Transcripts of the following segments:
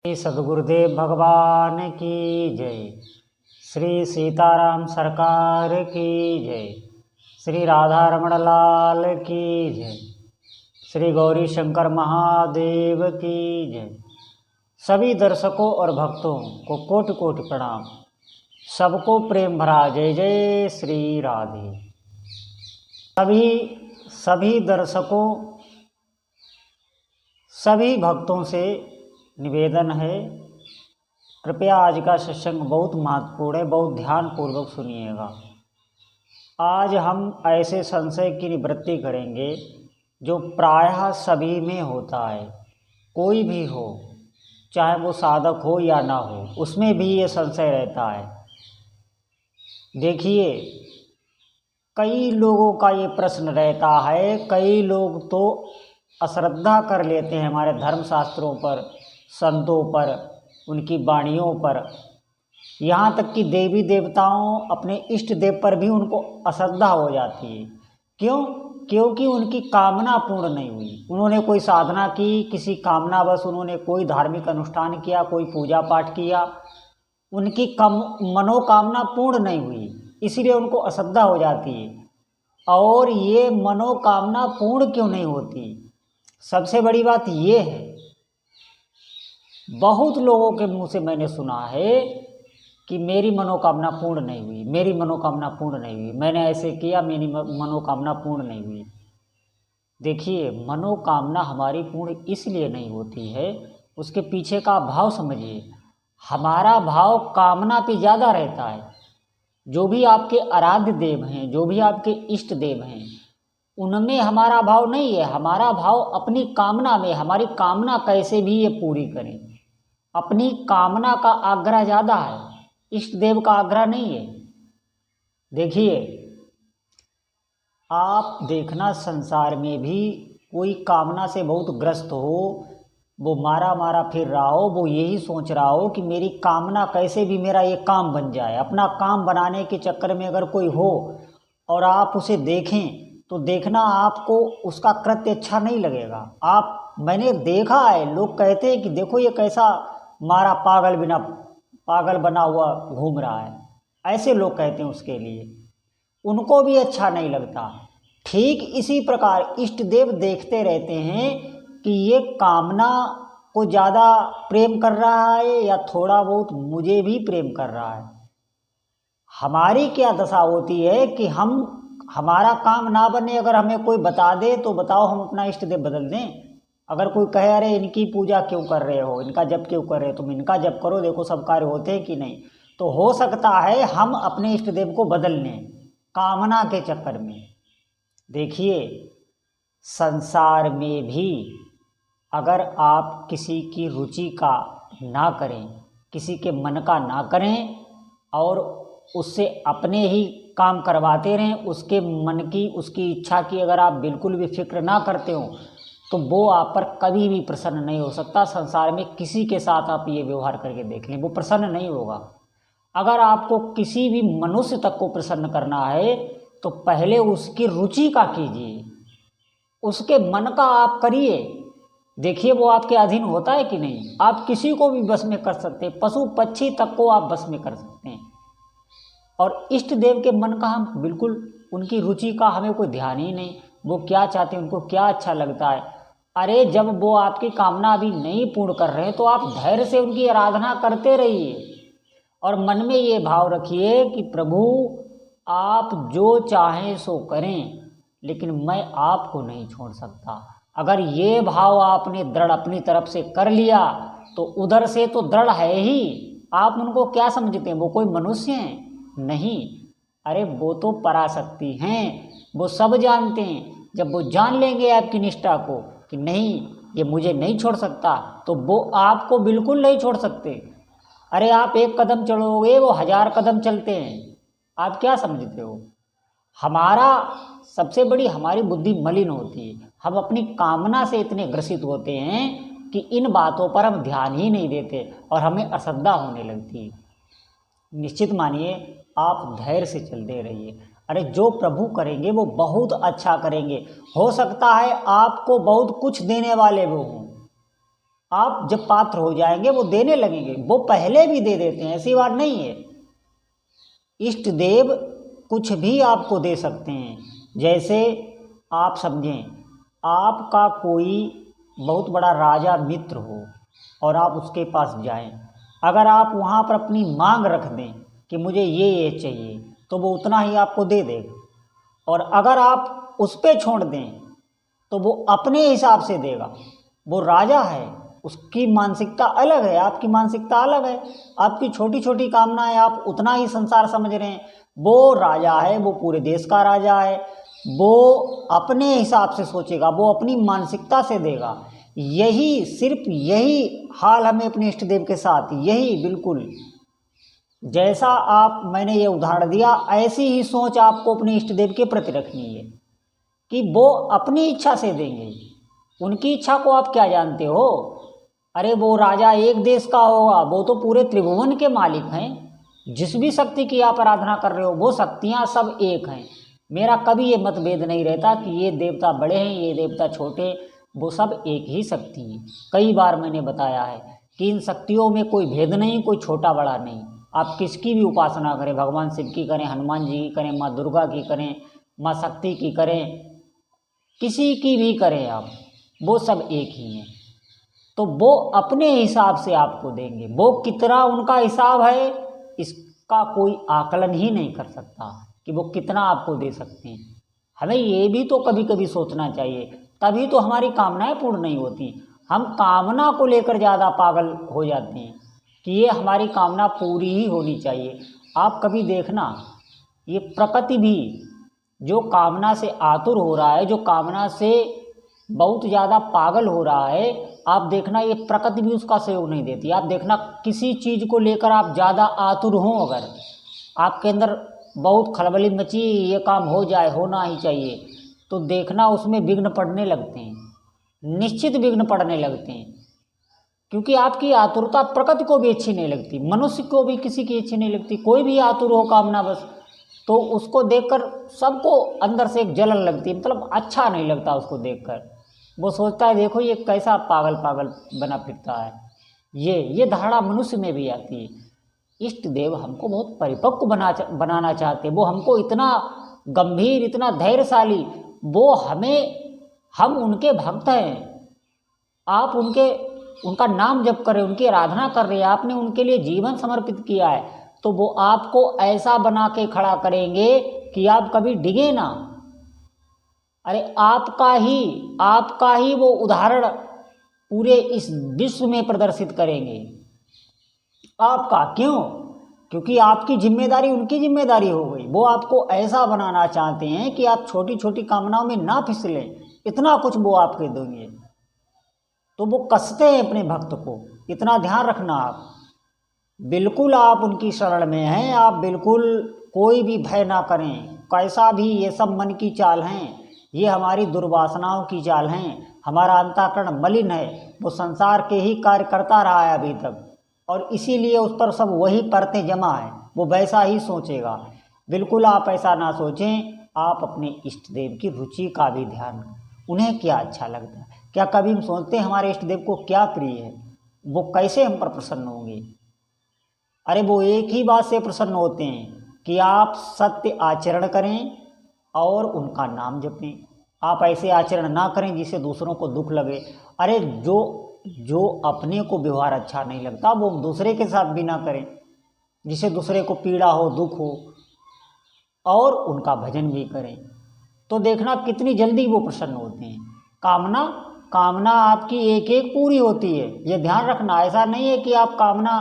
श्री सद्गुरुदेव भगवान की जय। श्री सीताराम सरकार की जय। श्री राधा रमण लाल की जय। श्री गौरी शंकर महादेव की जय। सभी दर्शकों और भक्तों को कोटि कोटि प्रणाम। सबको प्रेम भरा जय जय श्री राधे। सभी दर्शकों, सभी भक्तों से निवेदन है, कृपया आज का सत्संग बहुत महत्वपूर्ण है, बहुत ध्यानपूर्वक सुनिएगा। आज हम ऐसे संशय की निवृत्ति करेंगे जो प्रायः सभी में होता है। कोई भी हो, चाहे वो साधक हो या ना हो, उसमें भी ये संशय रहता है। देखिए, कई लोगों का ये प्रश्न रहता है, कई लोग तो अश्रद्धा कर लेते हैं हमारे धर्मशास्त्रों पर, संतों पर, उनकी वाणियों पर, यहाँ तक कि देवी देवताओं, अपने इष्ट देव पर भी उनको अश्रद्धा हो जाती है। क्यों? क्योंकि उनकी कामना पूर्ण नहीं हुई। उन्होंने कोई साधना की, किसी कामना बस उन्होंने कोई धार्मिक अनुष्ठान किया, कोई पूजा पाठ किया, उनकी मनोकामना पूर्ण नहीं हुई, इसीलिए उनको अश्रद्धा हो जाती है। और ये मनोकामना पूर्ण क्यों नहीं होती? सबसे बड़ी बात ये है, बहुत लोगों के मुंह से मैंने सुना है कि मेरी मनोकामना पूर्ण नहीं हुई, मेरी मनोकामना पूर्ण नहीं हुई, मैंने ऐसे किया, मेरी मनोकामना पूर्ण नहीं हुई। देखिए, मनोकामना हमारी पूर्ण इसलिए नहीं होती है, उसके पीछे का भाव समझिए। हमारा भाव कामना पे ज़्यादा रहता है। जो भी आपके आराध्य देव हैं, जो भी आपके इष्ट देव हैं, उनमें हमारा भाव नहीं है। हमारा भाव अपनी कामना में, हमारी कामना कैसे भी ये पूरी करें, अपनी कामना का आग्रह ज़्यादा है, इष्ट देव का आग्रह नहीं है। देखिए, आप देखना, संसार में भी कोई कामना से बहुत ग्रस्त हो, वो मारा मारा फिर रहा हो, वो यही सोच रहा हो कि मेरी कामना कैसे भी मेरा ये काम बन जाए। अपना काम बनाने के चक्कर में अगर कोई हो और आप उसे देखें तो देखना, आपको उसका कृत्य अच्छा नहीं लगेगा। मैंने देखा है, लोग कहते हैं कि देखो ये कैसा मारा पागल बना हुआ घूम रहा है, ऐसे लोग कहते हैं उसके लिए, उनको भी अच्छा नहीं लगता। ठीक इसी प्रकार इष्ट देव देखते रहते हैं कि ये कामना को ज़्यादा प्रेम कर रहा है या थोड़ा बहुत मुझे भी प्रेम कर रहा है। हमारी क्या दशा होती है कि हमारा काम ना बने, अगर हमें कोई बता दे तो बताओ हम अपना इष्ट देव बदल दें। अगर कोई कहे अरे इनकी पूजा क्यों कर रहे हो, इनका जप क्यों कर रहे हो, तुम इनका जप करो, देखो सब कार्य होते हैं कि नहीं, तो हो सकता है हम अपने इष्ट देव को बदल लें कामना के चक्कर में। देखिए, संसार में भी अगर आप किसी की रुचि का ना करें, किसी के मन का ना करें और उससे अपने ही काम करवाते रहें, उसके मन की, उसकी इच्छा की अगर आप बिल्कुल भी फिक्र ना करते हो, तो वो आप पर कभी भी प्रसन्न नहीं हो सकता। संसार में किसी के साथ आप ये व्यवहार करके देख लें, वो प्रसन्न नहीं होगा। अगर आपको किसी भी मनुष्य तक को प्रसन्न करना है तो पहले उसकी रुचि का कीजिए, उसके मन का आप करिए। देखिए, वो आपके अधीन होता है कि नहीं। आप किसी को भी बस में कर सकते हैं, पशु पक्षी तक को आप बस में कर सकते हैं। और इष्ट देव के मन का हम बिल्कुल, उनकी रुचि का हमें कोई ध्यान ही नहीं, वो क्या चाहते हैं, उनको क्या अच्छा लगता है। अरे जब वो आपकी कामना अभी नहीं पूर्ण कर रहे हैं तो आप धैर्य से उनकी आराधना करते रहिए और मन में ये भाव रखिए कि प्रभु आप जो चाहें सो करें, लेकिन मैं आपको नहीं छोड़ सकता। अगर ये भाव आपने दृढ़ अपनी तरफ से कर लिया तो उधर से तो दृढ़ है ही। आप उनको क्या समझते हैं, वो कोई मनुष्य हैं? नहीं, अरे वो तो पराशक्ति हैं, वो सब जानते हैं। जब वो जान लेंगे आपकी निष्ठा को कि नहीं ये मुझे नहीं छोड़ सकता, तो वो आपको बिल्कुल नहीं छोड़ सकते। अरे आप एक कदम चलोगे, वो 1000 कदम चलते हैं। आप क्या समझते हो? सबसे बड़ी हमारी बुद्धि मलिन होती है। हम अपनी कामना से इतने ग्रसित होते हैं कि इन बातों पर हम ध्यान ही नहीं देते और हमें अश्रद्धा होने लगती है। निश्चित मानिए, आप धैर्य से चलते रहिए। अरे जो प्रभु करेंगे वो बहुत अच्छा करेंगे। हो सकता है आपको बहुत कुछ देने वाले वो हों, आप जब पात्र हो जाएंगे वो देने लगेंगे, वो पहले भी दे देते हैं, ऐसी बात नहीं है। इष्ट देव कुछ भी आपको दे सकते हैं। जैसे आप समझें, आपका कोई बहुत बड़ा राजा मित्र हो और आप उसके पास जाएं, अगर आप वहाँ पर अपनी मांग रख दें कि मुझे ये चाहिए, तो वो उतना ही आपको दे देगा। और अगर आप उस पर छोड़ दें तो वो अपने हिसाब से देगा। वो राजा है, उसकी मानसिकता अलग है, आपकी मानसिकता अलग है। आपकी छोटी छोटी कामनाएं आप उतना ही संसार समझ रहे हैं। वो राजा है, वो पूरे देश का राजा है, वो अपने हिसाब से सोचेगा, वो अपनी मानसिकता से देगा। यही, सिर्फ यही हाल हमें अपने इष्ट देव के साथ, यही बिल्कुल जैसा आप, मैंने ये उदाहरण दिया, ऐसी ही सोच आपको अपने इष्ट देव के प्रति रखनी है कि वो अपनी इच्छा से देंगे। उनकी इच्छा को आप क्या जानते हो? अरे वो राजा एक देश का होगा, वो तो पूरे त्रिभुवन के मालिक हैं। जिस भी शक्ति की आप आराधना कर रहे हो, वो शक्तियाँ सब एक हैं। मेरा कभी ये मतभेद नहीं रहता कि ये देवता बड़े हैं, ये देवता छोटे, वो सब एक ही शक्ति है। कई बार मैंने बताया है कि इन शक्तियों में कोई भेद नहीं, कोई छोटा बड़ा नहीं। आप किसकी भी उपासना करें, भगवान शिव की करें, हनुमान जी की करें, माँ दुर्गा की करें, माँ शक्ति की करें, किसी की भी करें आप, वो सब एक ही हैं। तो वो अपने हिसाब से आपको देंगे। वो कितना उनका हिसाब है, इसका कोई आकलन ही नहीं कर सकता कि वो कितना आपको दे सकते हैं। हमें ये भी तो कभी कभी सोचना चाहिए, तभी तो हमारी कामनाएं पूर्ण नहीं होती। हम कामना को लेकर ज़्यादा पागल हो जाते हैं कि ये हमारी कामना पूरी ही होनी चाहिए। आप कभी देखना, ये प्रकृति भी जो कामना से आतुर हो रहा है, जो कामना से बहुत ज़्यादा पागल हो रहा है, आप देखना ये प्रकृति भी उसका सहयोग नहीं देती। आप देखना किसी चीज़ को लेकर आप ज़्यादा आतुर हों, अगर आपके अंदर बहुत खलबली मची, ये काम हो जाए, होना ही चाहिए, तो देखना उसमें विघ्न पड़ने लगते हैं, निश्चित विघ्न पड़ने लगते हैं। क्योंकि आपकी आतुरता प्रकृति को भी अच्छी नहीं लगती, मनुष्य को भी किसी की अच्छी नहीं लगती। कोई भी आतुर हो कामना बस, तो उसको देखकर सबको अंदर से एक जलन लगती है, मतलब अच्छा नहीं लगता उसको देखकर। वो सोचता है देखो ये कैसा पागल पागल बना फिरता है। ये धारणा मनुष्य में भी आती है। इष्ट देव हमको बहुत परिपक्व बनाना चाहते हैं। वो हमको इतना गंभीर, इतना धैर्यशाली, वो हम उनके भक्त हैं। आप उनका नाम जप कर रहे, उनकी आराधना कर रहे हैं, आपने उनके लिए जीवन समर्पित किया है, तो वो आपको ऐसा बना के खड़ा करेंगे कि आप कभी डिगे ना। अरे आपका ही वो उदाहरण पूरे इस विश्व में प्रदर्शित करेंगे। आपका क्यों? क्योंकि आपकी जिम्मेदारी उनकी जिम्मेदारी हो गई। वो आपको ऐसा बनाना चाहते हैं कि आप छोटी छोटी कामनाओं में ना फिसलें, इतना कुछ वो आपके देंगे। तो वो कसते हैं अपने भक्त को, इतना ध्यान रखना आप। बिल्कुल आप उनकी शरण में हैं, आप बिल्कुल कोई भी भय ना करें। कैसा भी ये सब मन की चाल हैं, ये हमारी दुर्वासनाओं की चाल हैं। हमारा अंतःकरण मलिन है, वो संसार के ही कार्य करता रहा है अभी तक, और इसीलिए उस पर सब वही परतें जमा है, वो वैसा ही सोचेगा। बिल्कुल आप ऐसा ना सोचें। आप अपने इष्ट देव की रुचि का भी ध्यान करें, उन्हें क्या अच्छा लगता है। क्या कभी हम सोचते हैं हमारे इष्ट देव को क्या प्रिय है, वो कैसे हम पर प्रसन्न होंगे? अरे वो एक ही बात से प्रसन्न होते हैं कि आप सत्य आचरण करें और उनका नाम जपें। आप ऐसे आचरण ना करें जिससे दूसरों को दुख लगे। अरे जो अपने को व्यवहार अच्छा नहीं लगता वो दूसरे के साथ भी ना करें, जिससे दूसरे को पीड़ा हो, दुख हो, और उनका भजन भी करें। तो देखना कितनी जल्दी वो प्रसन्न होते हैं। कामना आपकी एक एक पूरी होती है, ये ध्यान रखना। ऐसा नहीं है कि आप कामना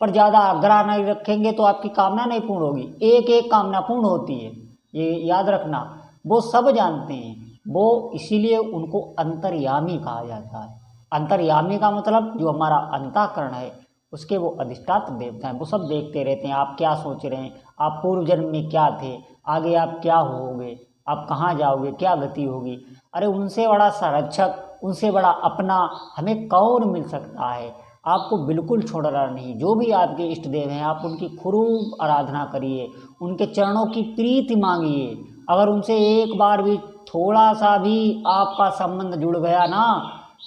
पर ज़्यादा आग्रह नहीं रखेंगे तो आपकी कामना नहीं पूर्ण होगी। एक एक कामना पूर्ण होती है, ये याद रखना। वो सब जानते हैं, वो इसीलिए उनको अंतर्यामी कहा जाता है। अंतर्यामी का मतलब जो हमारा अंतःकरण है उसके वो अधिष्ठात्र देवता हैं। वो सब देखते रहते हैं आप क्या सोच रहे हैं, आप पूर्व जन्म में क्या थे, आगे आप क्या होगे, आप कहाँ जाओगे, क्या गति होगी। अरे उनसे बड़ा संरक्षक, उनसे बड़ा अपना हमें कौन मिल सकता है। आपको बिल्कुल छोड़ना नहीं। जो भी आपके इष्ट देव हैं आप उनकी खूब आराधना करिए, उनके चरणों की प्रीति मांगिए। अगर उनसे एक बार भी थोड़ा सा भी आपका संबंध जुड़ गया ना,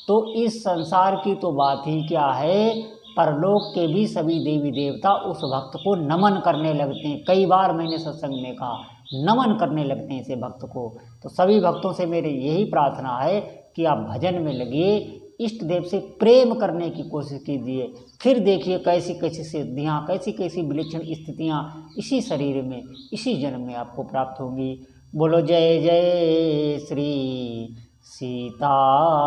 तो इस संसार की तो बात ही क्या है, परलोक के भी सभी देवी देवता उस भक्त को नमन करने लगते हैं। कई बार मैंने सत्संग में कहा, नमन करने लगते हैं इसे भक्त को। तो सभी भक्तों से मेरी यही प्रार्थना है कि आप भजन में लगिए, इष्ट देव से प्रेम करने की कोशिश कीजिए। फिर देखिए कैसी कैसी सिद्धियाँ, कैसी कैसी विलक्षण स्थितियाँ इसी शरीर में, इसी जन्म में आपको प्राप्त होंगी। बोलो जय जय श्री सीताराम।